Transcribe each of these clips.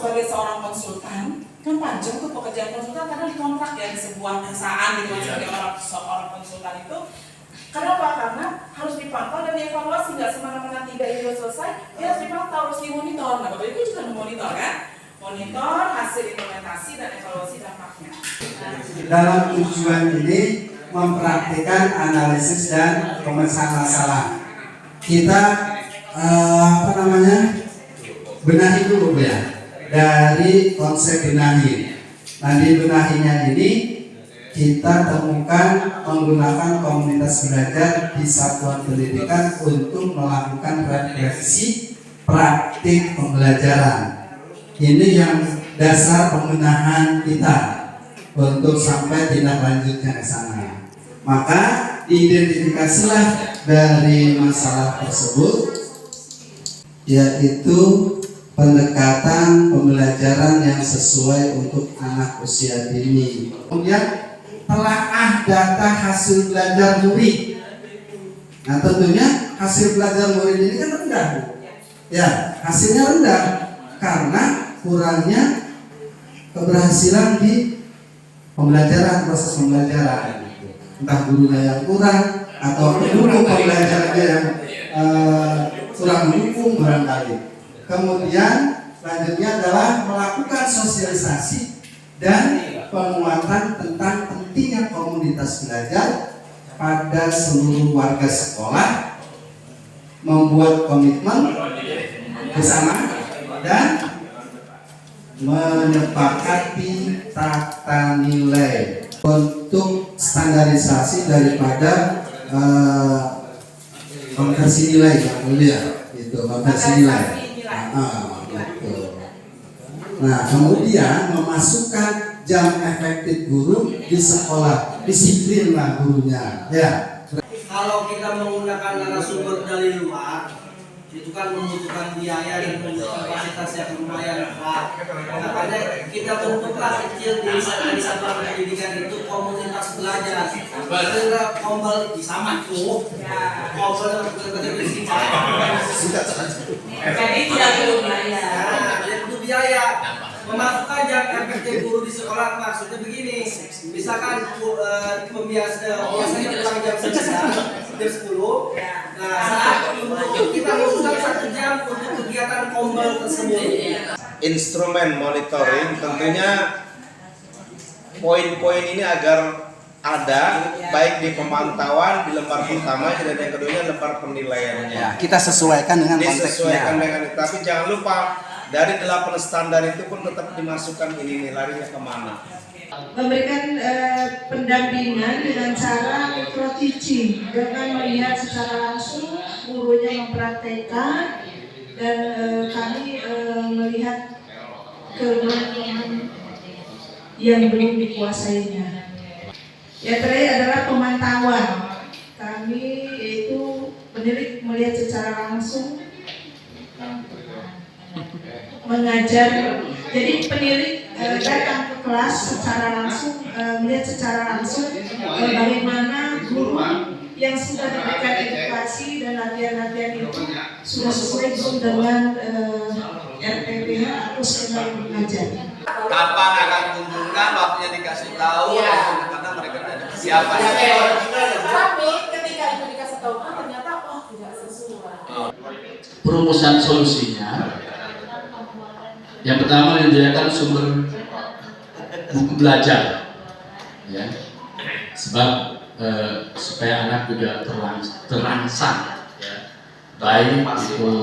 sebagai seorang konsultan, kan panjang tuh pekerjaan konsultan karena dikontrak ya di sebuah perusahaan gitu sebagai seorang konsultan itu. Kenapa? Karena harus dipantau dan dievaluasi, nggak semena-mena 3 itu selesai, dia harus dipantau, harus dimonitor. Nah, Bapak Ibu juga memonitor kan? Monitor hasil implementasi dan evaluasi dampaknya. Dalam tujuan ini mempraktikkan analisis dan pemecahan masalah. Kita benahi dulu ya, dari konsep benahi. Nah, di benahinya ini kita temukan menggunakan komunitas belajar di satuan pendidikan untuk melakukan refleksi praktik pembelajaran. Ini yang dasar pembenahan kita untuk sampai tindak lanjutnya ke sana. Maka diidentifikasilah dari masalah tersebut, yaitu pendekatan pembelajaran yang sesuai untuk anak usia dini. Kemudian telaah data hasil belajar murid. Nah, tentunya hasil belajar murid ini kan rendah, ya, hasilnya rendah karena kurangnya keberhasilan di pembelajaran, proses pembelajaran. Entah gurunya yang kurang atau pendukung pembelajarannya yang kurang mendukung barangkali. Kemudian selanjutnya adalah melakukan sosialisasi dan penguatan tentang pentingnya komunitas belajar pada seluruh warga sekolah, membuat komitmen bersama dan menyepakati tata nilai untuk standarisasi daripada konversi nilai yang mulia, itu konversi nilai. Nah, kemudian memasukkan jam efektif guru di sekolah, disiplinlah gurunya. Ya. Kalau kita menggunakan narasumber dari luar, itu kan membutuhkan biaya dan membutuhkan fasilitas yang lumayan besar. Makanya kita bentuklah kecil di satuan pendidikan itu komunitas belajar. Karena kombel sama tuh, kombel jadi tidak perlu biaya. Tidak perlu biaya. Memasukkan jam efektif guru di sekolah maksudnya begini, misalkan biasanya pulang jam 9, jam 10. Nah, saat untuk kita masukkan 1 jam untuk kegiatan kombel tersebut. Instrumen monitoring tentunya poin-poin ini agar ada baik di pemantauan di lembar pertama dan yang keduanya lembar penilaiannya. Ya, kita sesuaikan dengan konteksnya. Disesuaikan dengan itu. Tapi jangan lupa dari 8 standar itu pun tetap dimasukkan ini larinya kemana. Memberikan pendampingan dengan cara micro teaching dengan melihat secara langsung, gurunya mempraktekkan dan kami melihat kelemahan yang belum dikuasainya. Yang terakhir adalah pemantauan. Kami yaitu pendidik melihat secara langsung, mengajar. Jadi pendidik datang ke kelas secara langsung, melihat secara langsung bagaimana guru yang sudah diberikan edukasi dan latihan-latihan itu sudah sesuai dengan RPPH atau skema yang mengajar. Kapan akan kumpulkan, waktunya dikasih tahu, karena mereka ada siapa. Tapi ketika itu dikasih tahu ternyata tidak sesuai. Perumusan solusinya, yang pertama menyediakan sumber buku belajar, ya, sebab supaya anak juga terangsang, ya, baik itu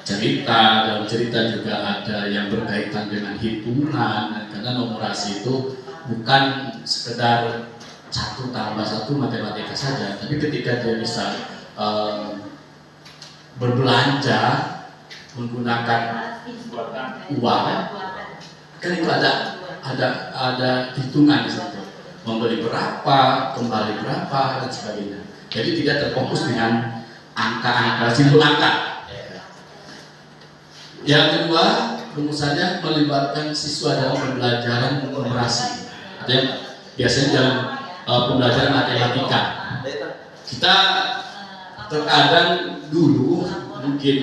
cerita, dalam cerita juga ada yang berkaitan dengan hitungan, karena numerasi itu bukan sekedar 1 tambah 1 matematika saja, tapi ketika dia bisa berbelanja menggunakan uang, kan itu ada hitungan di situ, membeli berapa, kembali berapa dan sebagainya. Jadi tidak terfokus dengan angka-angka, simpul angka. Yang kedua, rumusannya melibatkan siswa dalam pembelajaran numerasi. Artinya biasanya dalam pembelajaran matematika. Kita terkadang dulu mungkin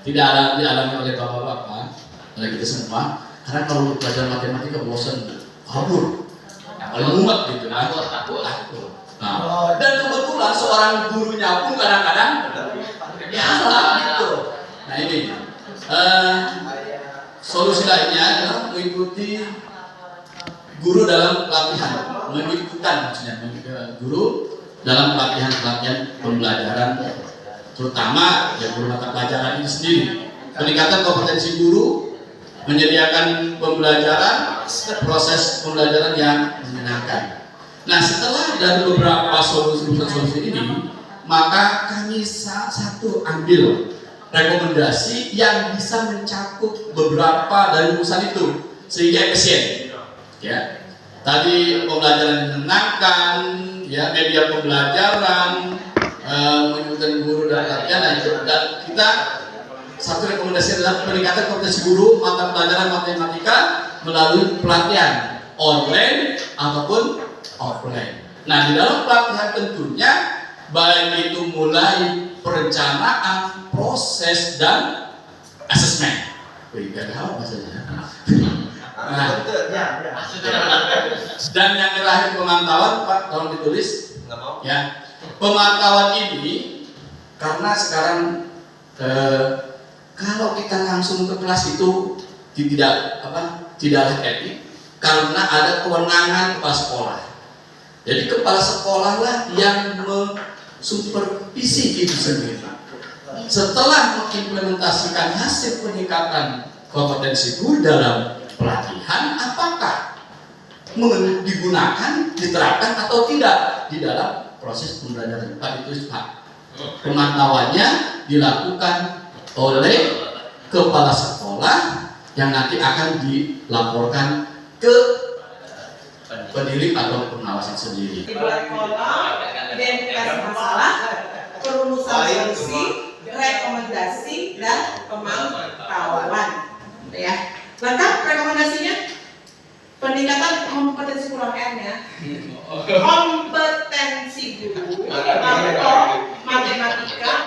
tidak dialami oleh bapak-bapak, oleh kita semua. Karena kalau belajar matematika bosan, kabur, paling mumet gitu, takut. Nah, dan kebetulan seorang gurunya pun kadang-kadang salah gitu. Nah ini solusi lainnya adalah mengikuti guru dalam pelatihan, guru dalam pelatihan pembelajaran, terutama ya guru mata pelajaran itu sendiri. Peningkatan kompetensi guru, menyediakan pembelajaran, proses pembelajaran yang menyenangkan. Nah, setelah dari beberapa solusi ini, maka kami satu ambil rekomendasi yang bisa mencakup beberapa dari rumusan itu sehingga efisien. Ya, tadi pembelajaran menyenangkan, ya, media pembelajaran, menyebutkan guru dan latihan, dan kita satu rekomendasi adalah peningkatan kompetensi guru mata pelajaran matematika melalui pelatihan online ataupun offline. Nah, di dalam pelatihan tentunya baik itu mulai perencanaan, proses, dan asesmen. Wih, gak ada apa bahasanya. Nah, dan yang terakhir pemantauan, Pak, tolong ditulis. Ya, pemantauan ini karena sekarang kalau kita langsung ke kelas itu tidak etik karena ada kewenangan kepala sekolah. Jadi kepala sekolah lah yang mensupervisi itu sendiri. Setelah mengimplementasikan hasil peningkatan kompetensi guru dalam pelatihan, apakah digunakan, diterapkan atau tidak di dalam proses pembelajaran? Pak, itu Pak. Pemantauannya dilakukan oleh kepala sekolah yang nanti akan dilaporkan ke pendidik atau pengawasan sendiri. Dibuat kolom, identifikasi masalah, perumusan solusi, rekomendasi, dan pemantauan. Ya, lengkap rekomendasinya. Peningkatan kompetensi kurang M ya. Kompetensi guru atau matematika.